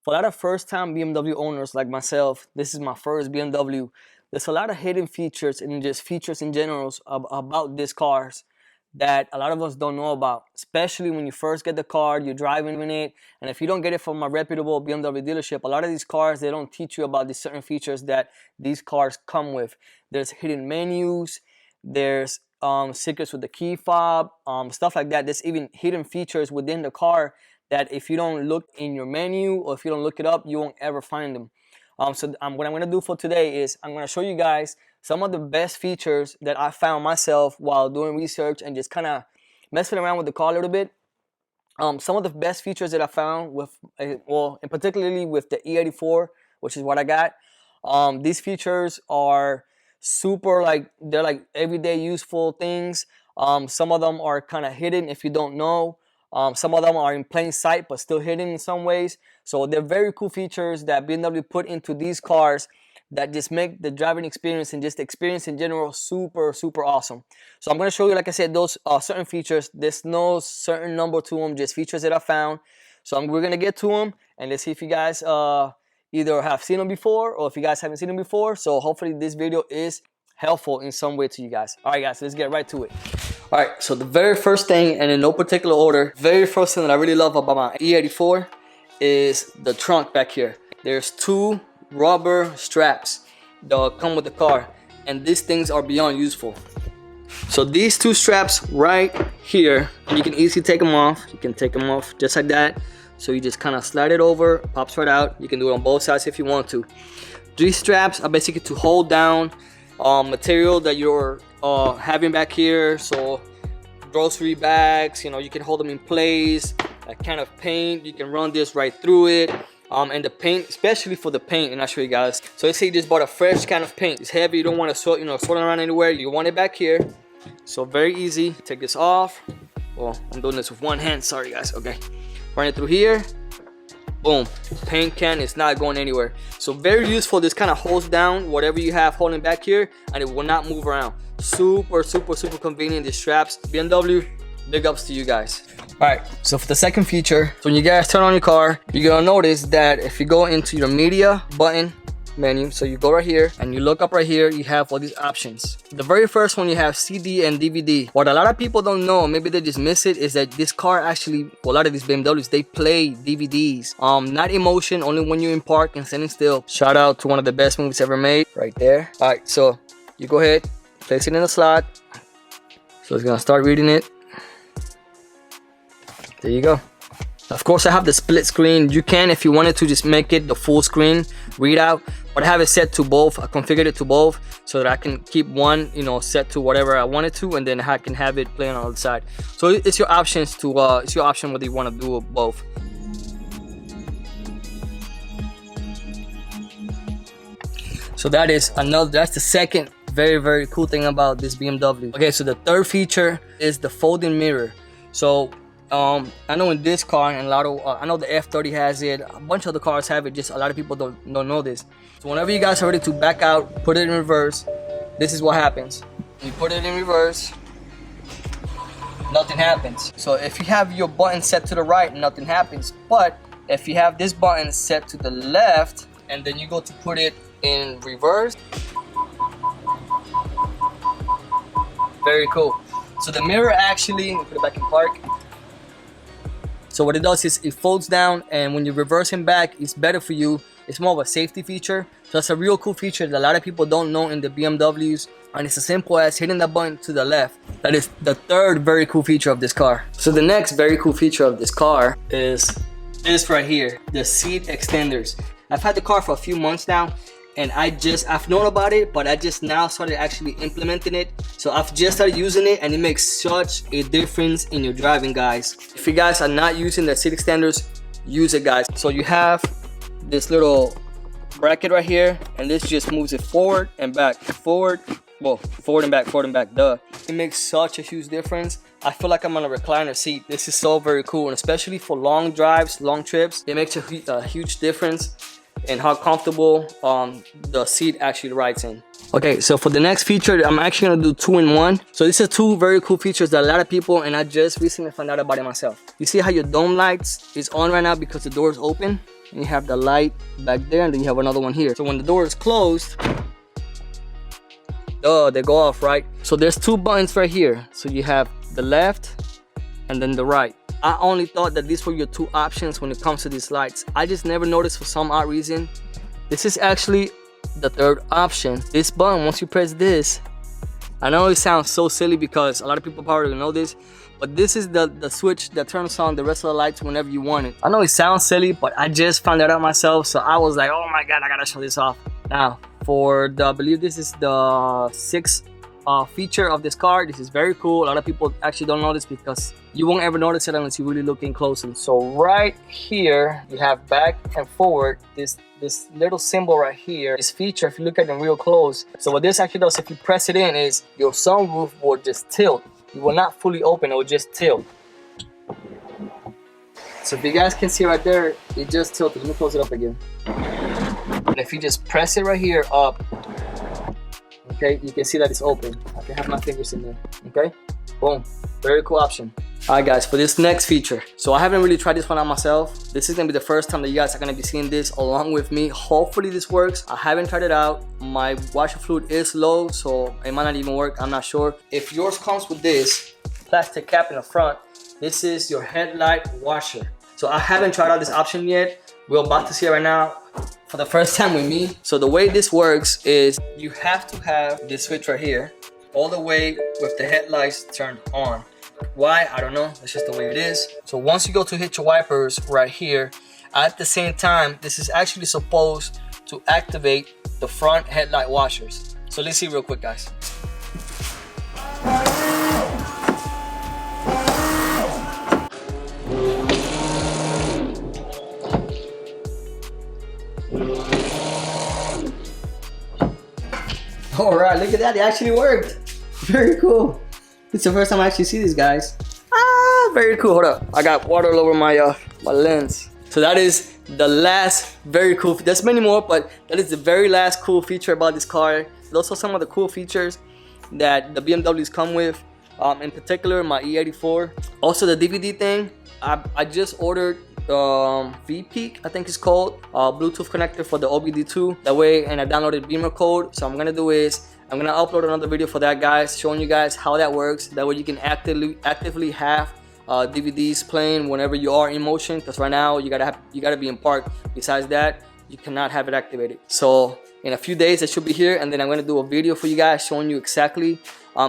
For a lot of first-time BMW owners like myself, this is my first BMW. There's a lot of hidden features and just features in general about these cars that a lot of us don't know about, especially when you first get the car, you're driving in it, and if you don't get it from a reputable BMW dealership, a lot of these cars, they don't teach you about these certain features that these cars come with. There's hidden menus, there's secrets with the key fob, stuff like that. There's even hidden features within the car that if you don't look in your menu or if you don't look it up, you won't ever find them. What I'm going to do for today is I'm going to show you guys some of the best features that I found myself while doing research and just kind of messing around with the car a little bit. Some of the best features that I found with, well, and particularly with the E84, which is what I got. These features are super, like, they're like everyday useful things. Some of them are kind of hidden if you don't know. Some of them are in plain sight but still hidden in some ways. So they're very cool features that BMW put into these cars that just make the driving experience and just the experience in general super, super awesome. So I'm going to show you, like I said, those certain features. There's no certain number to them, just features that I found. So we're going to get to them and let's see if you guys either have seen them before or if you guys haven't seen them before. So hopefully this video is helpful in some way to you guys. All right, guys, let's get right to it. All right, so the very first thing, and in no particular order, very first thing that I really love about my E84 is the trunk back here. There's two rubber straps that come with the car, and these things are beyond useful. So these two straps right here, you can easily take them off. You can take them off just like that. So you just kind of slide it over, pops right out. You can do it on both sides if you want to. These straps are basically to hold down material that you're having back here. So grocery bags, you know, you can hold them in place. That kind of paint, you can run this right through it. And the paint, especially for the paint, and I'll show you guys. So let's say you just bought a fresh can of paint. It's heavy, you don't want to sort, swirling around anywhere. You want it back here. So very easy. Take this off. Well, I'm doing this with one hand. Sorry guys. Okay, run it through here. Boom, paint can is not going anywhere. So very useful. This kind of holds down whatever you have holding back here, and it will not move around. Super, super, super convenient. These straps, BMW, big ups to you guys. All right, so for the second feature, so when you guys turn on your car, you're gonna notice that if you go into your media button menu, so you go right here and you look up right here, you have all these options. The very first one, you have CD and DVD. What a lot of people don't know, maybe they just miss it, is that this car actually, well, a lot of these BMWs, they play DVDs. Not in motion, only when you're in park and standing still. Shout out to one of the best movies ever made, right there. All right, so you go ahead, place it in the slot. So it's gonna start reading it. There you go. Of course, I have the split screen. You can, if you wanted to, just make it the full screen readout, but I have it set to both. I configured it to both so that I can keep one, set to whatever I wanted to, and then I can have it playing on the other side. So it's your options to it's your option whether you want to do both. So that's the second very, very cool thing about this BMW. Okay, so the third feature is the folding mirror. So I know in this car, and I know the F30 has it, a bunch of the cars have it, just a lot of people don't know this. So whenever you guys are ready to back out, put it in reverse, this is what happens. You put it in reverse, nothing happens. So if you have your button set to the right, nothing happens. But if you have this button set to the left, and then you go to put it in reverse, very cool. So the mirror actually, let me put it back in park. So what it does is it folds down, and when you reverse him back, it's better for you. It's more of a safety feature. So it's a real cool feature that a lot of people don't know in the BMWs, and it's as simple as hitting the button to the left. That is the third very cool feature of this car. So the next very cool feature of this car is this right here, the seat extenders. I've had the car for a few months now, and I've known about it, but I just now started actually implementing it. So I've just started using it, and it makes such a difference in your driving, guys. If you guys are not using the seat extenders, use it, guys. So you have this little bracket right here, and this just moves it forward and back, forward and back, duh. It makes such a huge difference. I feel like I'm on a recliner seat. This is so very cool, and especially for long drives, long trips, it makes a huge difference and how comfortable the seat actually rides in. Okay, so for the next feature, I'm actually gonna do 2-in-1. So these are two very cool features that a lot of people, and I just recently found out about it myself. You see how your dome lights is on right now because the door is open? and you have the light back there, and then you have another one here. So when the door is closed, they go off, right? So there's two buttons right here. So you have the left and then the right. I only thought that these were your two options when it comes to these lights. I just never noticed for some odd reason. This is actually the third option. This button, once you press this, I know it sounds so silly because a lot of people probably don't know this, but this is the switch that turns on the rest of the lights whenever you want it. I know it sounds silly, but I just found that out myself, so I was like, oh my god, I gotta show this off. Now, for the, I believe this is the sixth feature of this car. This is very cool. A lot of people actually don't know this because you won't ever notice it unless you're really looking closely. So right here, you have back and forward, this little symbol right here, this feature, if you look at them real close. So what this actually does, if you press it in, is your sunroof will just tilt. It will not fully open, it will just tilt. So if you guys can see right there, it just tilted. Let me close it up again. And if you just press it right here up, okay, you can see that it's open. I can have my fingers in there, okay? Boom, very cool option. All right guys, for this next feature, so I haven't really tried this one out myself. This is gonna be the first time that you guys are gonna be seeing this along with me. Hopefully this works. I haven't tried it out. My washer fluid is low, so it might not even work, I'm not sure. If yours comes with this plastic cap in the front, this is your headlight washer. So I haven't tried out this option yet. We're about to see it right now for the first time with me. So the way this works is you have to have this switch right here all the way with the headlights turned on. Why? I don't know. That's just the way it is. So once you go to hit your wipers right here, at the same time, this is actually supposed to activate the front headlight washers. So let's see real quick, guys. All right, look at that. It actually worked. Very cool. It's the first time I actually see these guys. Ah, very cool. Hold up. I got water all over my my lens. So that is the last very cool. There's many more, but that is the very last cool feature about this car. Those are some of the cool features that the BMWs come with. In particular, my E84. Also, the DVD thing. I just ordered VPeak, I think it's called, Bluetooth connector for the OBD2. That way, and I downloaded Beamer code. So I'm gonna do is I'm gonna upload another video for that, guys, showing you guys how that works. That way you can actively have DVDs playing whenever you are in motion. Because right now you gotta be in park. Besides that, you cannot have it activated. So in a few days it should be here, and then I'm gonna do a video for you guys showing you exactly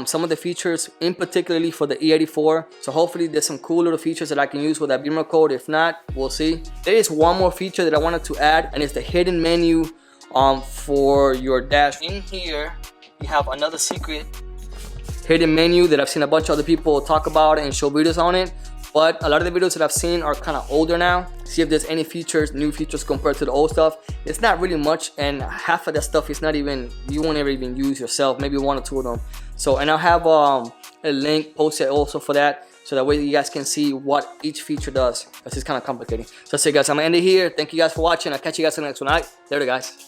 some of the features, in particularly for the E84. So hopefully there's some cool little features that I can use with that Beamer code. If not, we'll see. There is one more feature that I wanted to add, and it's the hidden menu for your dash. In here you have another secret hidden menu that I've seen a bunch of other people talk about and show videos on it, but a lot of the videos that I've seen are kind of older now. See if there's any features, new features compared to the old stuff. It's not really much, and half of that stuff is not even, you won't ever even use yourself, maybe one or two of them. So, and I'll have a link posted also for that, so that way you guys can see what each feature does, because it's kind of complicated. So that's it, guys. I'm gonna end it here. Thank you guys for watching. I'll catch you guys in the next one. All right, later, guys.